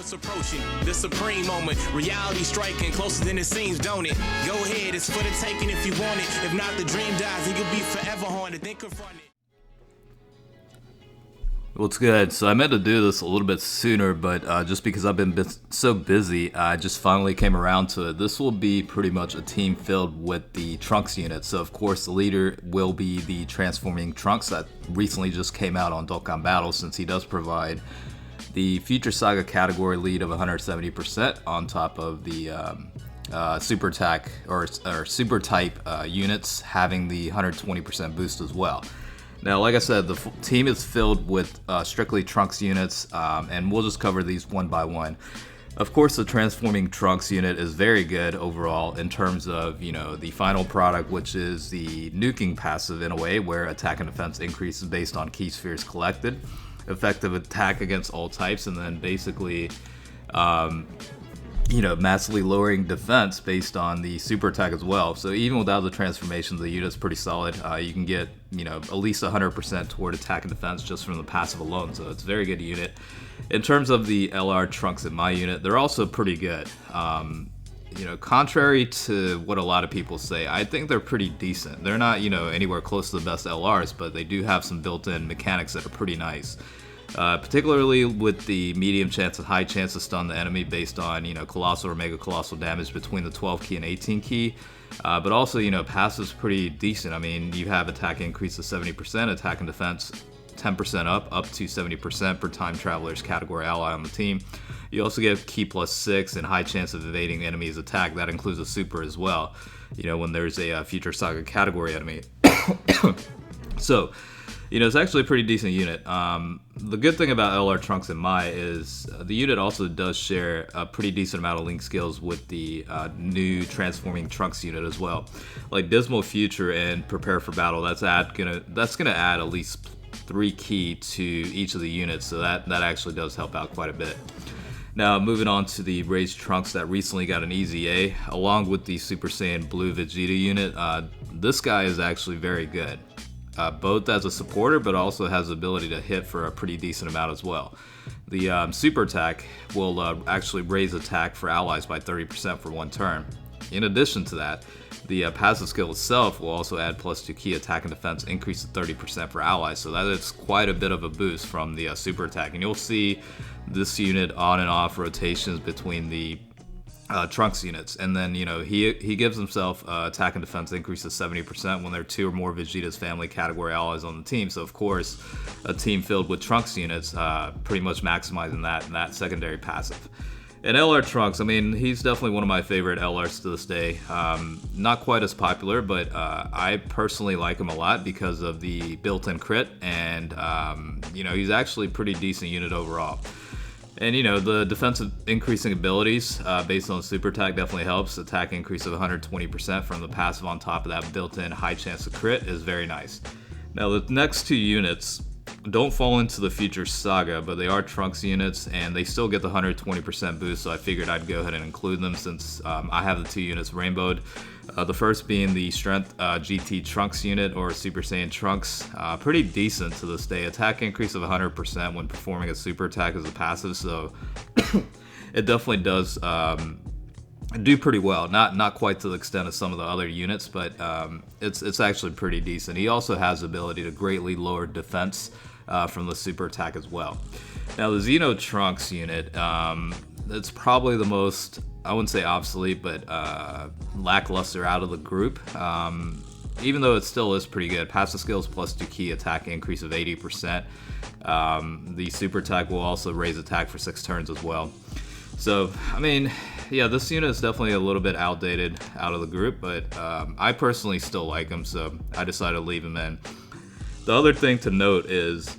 it's approaching the supreme moment. Reality striking closer than it seems, don't it? Go ahead, it's for the taking if you want it. If not, the dream dies and you'll be forever haunted. Then confront it. What's good? So I meant to do this a little bit sooner, but just because I've been so busy, I just finally came around to it. This will be pretty much a team filled with the Trunks unit. So of course the leader will be the transforming Trunks that recently just came out on Dokkan Battle, since he does provide the Future Saga category lead of 170% on top of the super attack or super type units having the 120% boost as well. Now, like I said, the team is filled with strictly Trunks units, and we'll just cover these one by one. Of course, the transforming Trunks unit is very good overall in terms of, you know, the final product, which is the nuking passive in a way, where attack and defense increases based on key spheres collected, effective attack against all types, and then basically, massively lowering defense based on the super attack as well. So even without the transformation, the unit's pretty solid. You can get, at least 100% toward attack and defense just from the passive alone. So it's a very good unit. In terms of the LR Trunks in my unit, they're also pretty good. Contrary to what a lot of people say, I think they're pretty decent. They're not, anywhere close to the best LRs, but they do have some built-in mechanics that are pretty nice. Particularly with the medium chance and high chance to stun the enemy based on, colossal or mega colossal damage between the 12 key and 18 key. But also, passive's pretty decent. I mean, you have attack increase to 70%, attack and defense 10% up to 70% per time traveler's category ally on the team. You also get key +6 and high chance of evading enemy's attack. That includes a super as well, when there's a Future Saga category enemy. So, it's actually a pretty decent unit. The good thing about LR Trunks in Mai is the unit also does share a pretty decent amount of link skills with the new transforming Trunks unit as well. Like Dismal Future and Prepare for Battle, that's gonna add at least 3 key to each of the units, so that actually does help out quite a bit. Now moving on to the Raised Trunks that recently got an easy A, along with the Super Saiyan Blue Vegeta unit. This guy is actually very good. Both as a supporter, but also has the ability to hit for a pretty decent amount as well. The super attack will actually raise attack for allies by 30% for 1 turn. In addition to that, the passive skill itself will also add +2 key attack and defense increase to 30% for allies, so that is quite a bit of a boost from the super attack. And you'll see this unit on and off rotations between the Trunks units, and then he gives himself attack and defense increase to 70% when there are 2 or more Vegeta's family category allies on the team. So of course, a team filled with Trunks units, pretty much maximizing that secondary passive. And LR Trunks, I mean, he's definitely one of my favorite LRs to this day. Not quite as popular, but I personally like him a lot because of the built-in crit, and he's actually a pretty decent unit overall. And the defensive increasing abilities based on super attack definitely helps. Attack increase of 120% from the passive on top of that built-in high chance of crit is very nice. Now the next 2 units don't fall into the Future Saga, but they are Trunks units, and they still get the 120% boost, so I figured I'd go ahead and include them since I have the 2 units rainbowed. The first being the Strength GT Trunks unit, or Super Saiyan Trunks. Pretty decent to this day. Attack increase of 100% when performing a super attack as a passive, so it definitely does do pretty well. Not quite to the extent of some of the other units, but it's actually pretty decent. He also has the ability to greatly lower defense from the super attack as well. Now the Xeno Trunks unit, it's probably the most, I wouldn't say obsolete, but lackluster out of the group. Even though it still is pretty good. Passive skills +2 key attack increase of 80%. The super attack will also raise attack for 6 turns as well. So, I mean, yeah, this unit is definitely a little bit outdated out of the group, but I personally still like him, so I decided to leave him in. The other thing to note is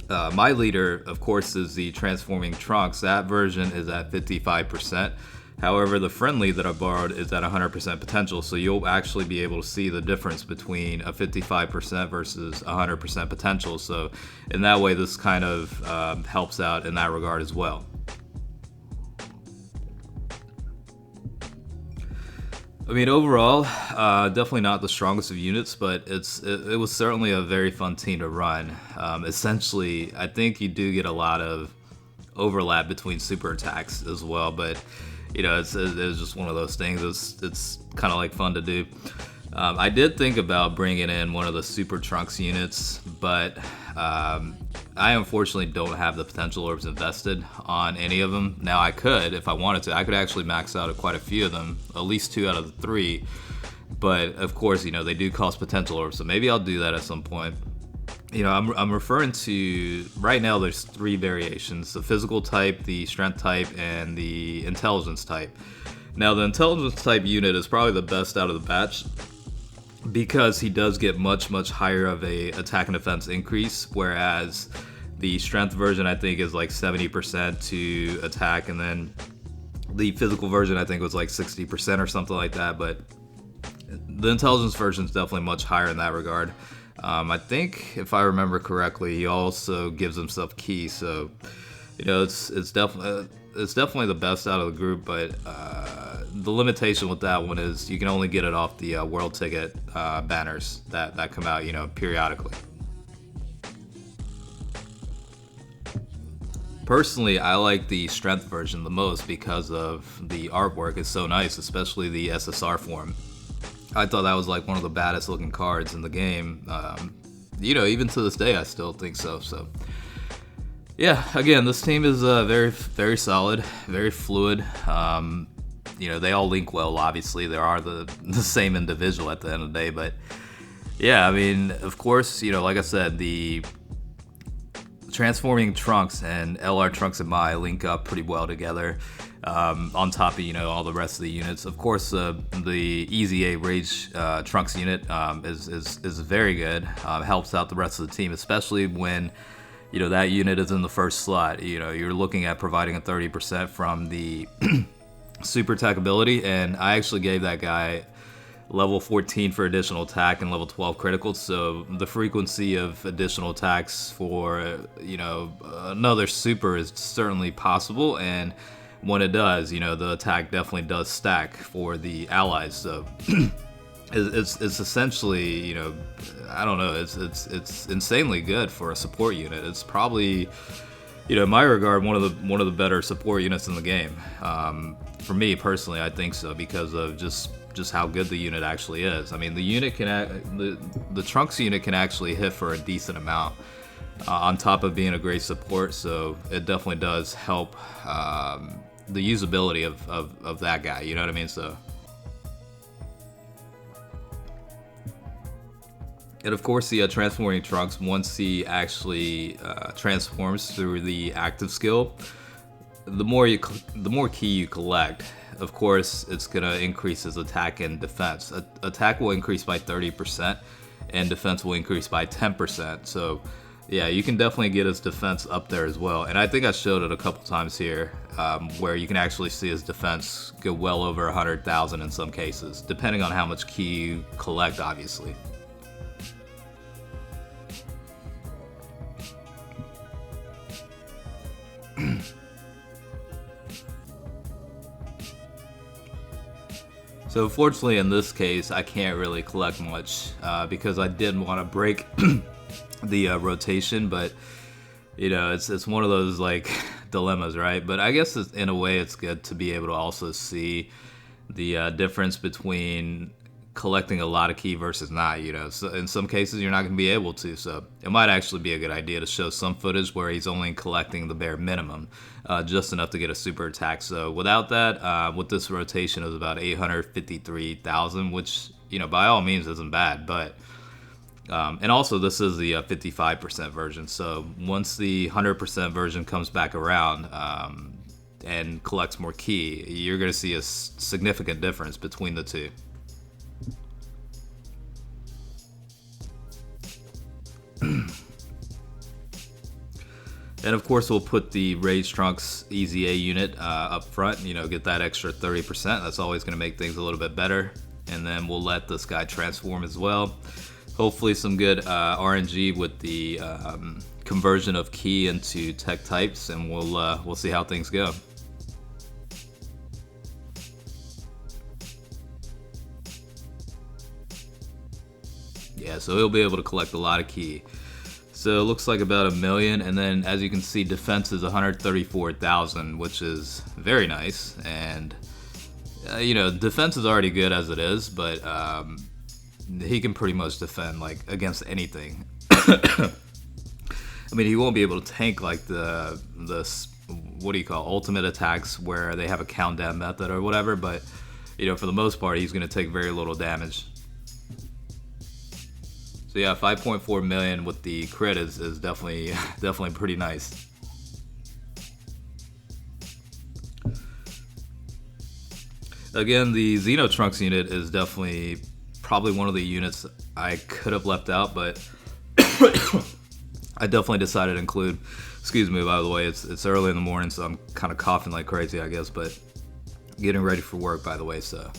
my leader, of course, is the Transforming Trunks. That version is at 55%. However, the friendly that I borrowed is at 100% potential, so you'll actually be able to see the difference between a 55% versus 100% potential. So in that way, this kind of helps out in that regard as well. I mean, overall, definitely not the strongest of units, but it was certainly a very fun team to run. Essentially, I think you do get a lot of overlap between super attacks as well, but it's just one of those things. It's kind of like fun to do. I did think about bringing in one of the Super Trunks units, but I unfortunately don't have the potential orbs invested on any of them. Now I could, if I wanted to, I could actually max out quite a few of them, at least 2 out of the 3. But of course, they do cost potential orbs, so maybe I'll do that at some point. I'm referring to, right now there's 3 variations: the physical type, the strength type, and the intelligence type. Now the intelligence type unit is probably the best out of the batch, because he does get much higher of a attack and defense increase, whereas the strength version I think is like 70% to attack, and then the physical version I think was like 60% or something like that. But the intelligence version is definitely much higher in that regard. I think if I remember correctly, he also gives himself ki, so it's definitely the best out of the group. But the limitation with that one is you can only get it off the world ticket banners that come out periodically. Personally, I like the strength version the most because of the artwork is so nice, especially the SSR form. I thought that was like one of the baddest looking cards in the game. Even to this day, I still think so. So, yeah, again, this team is very solid, very fluid. They all link well, obviously. They are the same individual at the end of the day. But, yeah, I mean, of course, like I said, the transforming Trunks and LR Trunks and Mai link up pretty well together. On top of all the rest of the units. Of course, the Easy A Rage Trunks unit is very good. Helps out the rest of the team, especially when that unit is in the first slot. You're looking at providing a 30% from the super attack ability, and I actually gave that guy level 14 for additional attack and level 12 critical, so the frequency of additional attacks for another super is certainly possible, and when it does, the attack definitely does stack for the allies. So it's essentially, I don't know, it's insanely good for a support unit. It's probably, in my regard, one of the better support units in the game. For me personally, I think so, because of just how good the unit actually is. I mean, the Trunks unit can actually hit for a decent amount. On top of being a great support, so it definitely does help the usability of that guy, you know what I mean? So, and of course the transforming Trunks, once he actually transforms through the active skill, the more ki you collect, of course it's gonna increase his attack and defense. Attack will increase by 30% and defense will increase by 10%. So yeah, you can definitely get his defense up there as well. And I think I showed it a couple times here, where you can actually see his defense go well over 100,000 in some cases, depending on how much ki you collect, obviously. So fortunately in this case, I can't really collect much because I didn't want to break the rotation, but it's one of those like dilemmas, right? But I guess in a way it's good to be able to also see the difference between collecting a lot of ki versus not. So in some cases you're not going to be able to, so it might actually be a good idea to show some footage where he's only collecting the bare minimum, just enough to get a super attack. So without that, with this rotation is about 853,000, which by all means isn't bad, but and also this is the 55% version, so once the 100% version comes back around and collects more ki, you're going to see a significant difference between the two. And of course we'll put the Rage Trunks Easy A unit up front, get that extra 30%. That's always going to make things a little bit better. And then we'll let this guy transform as well. Hopefully some good RNG with the conversion of ki into tech types, and we'll see how things go. Yeah, so he'll be able to collect a lot of ki. So it looks like about 1 million, and then as you can see, defense is 134,000, which is very nice. And you know, defense is already good as it is, but he can pretty much defend like against anything. I mean, he won't be able to tank like the what do you call ultimate attacks where they have a countdown method or whatever, but you know, for the most part, he's going to take very little damage. So yeah, 5.4 million with the crit is definitely pretty nice. Again, the Xeno Trunks unit is definitely probably one of the units I could have left out, but I definitely decided to include. Excuse me, by the way, it's early in the morning, so I'm kind of coughing like crazy, I guess, but getting ready for work, by the way, so.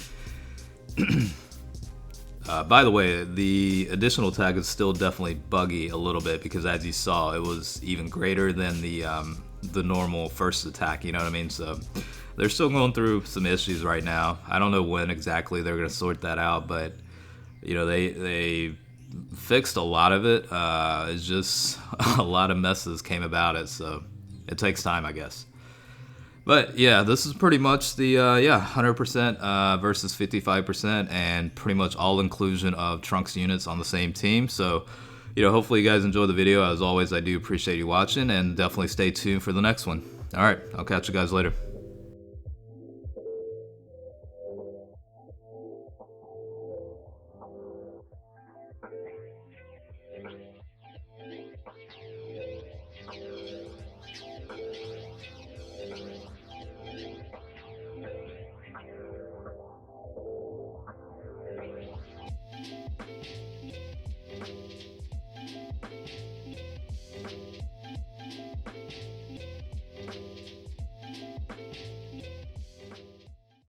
By the way, the additional tag is still definitely buggy a little bit because, as you saw, it was even greater than the normal first attack. You know what I mean? So they're still going through some issues right now. I don't know when exactly they're going to sort that out, but you know, they fixed a lot of it. It's just a lot of messes came about it, so it takes time, I guess. But yeah, this is pretty much the 100% versus 55%, and pretty much all inclusion of Trunks units on the same team. So, you know, hopefully you guys enjoyed the video. As always, I do appreciate you watching, and definitely stay tuned for the next one. All right, I'll catch you guys later.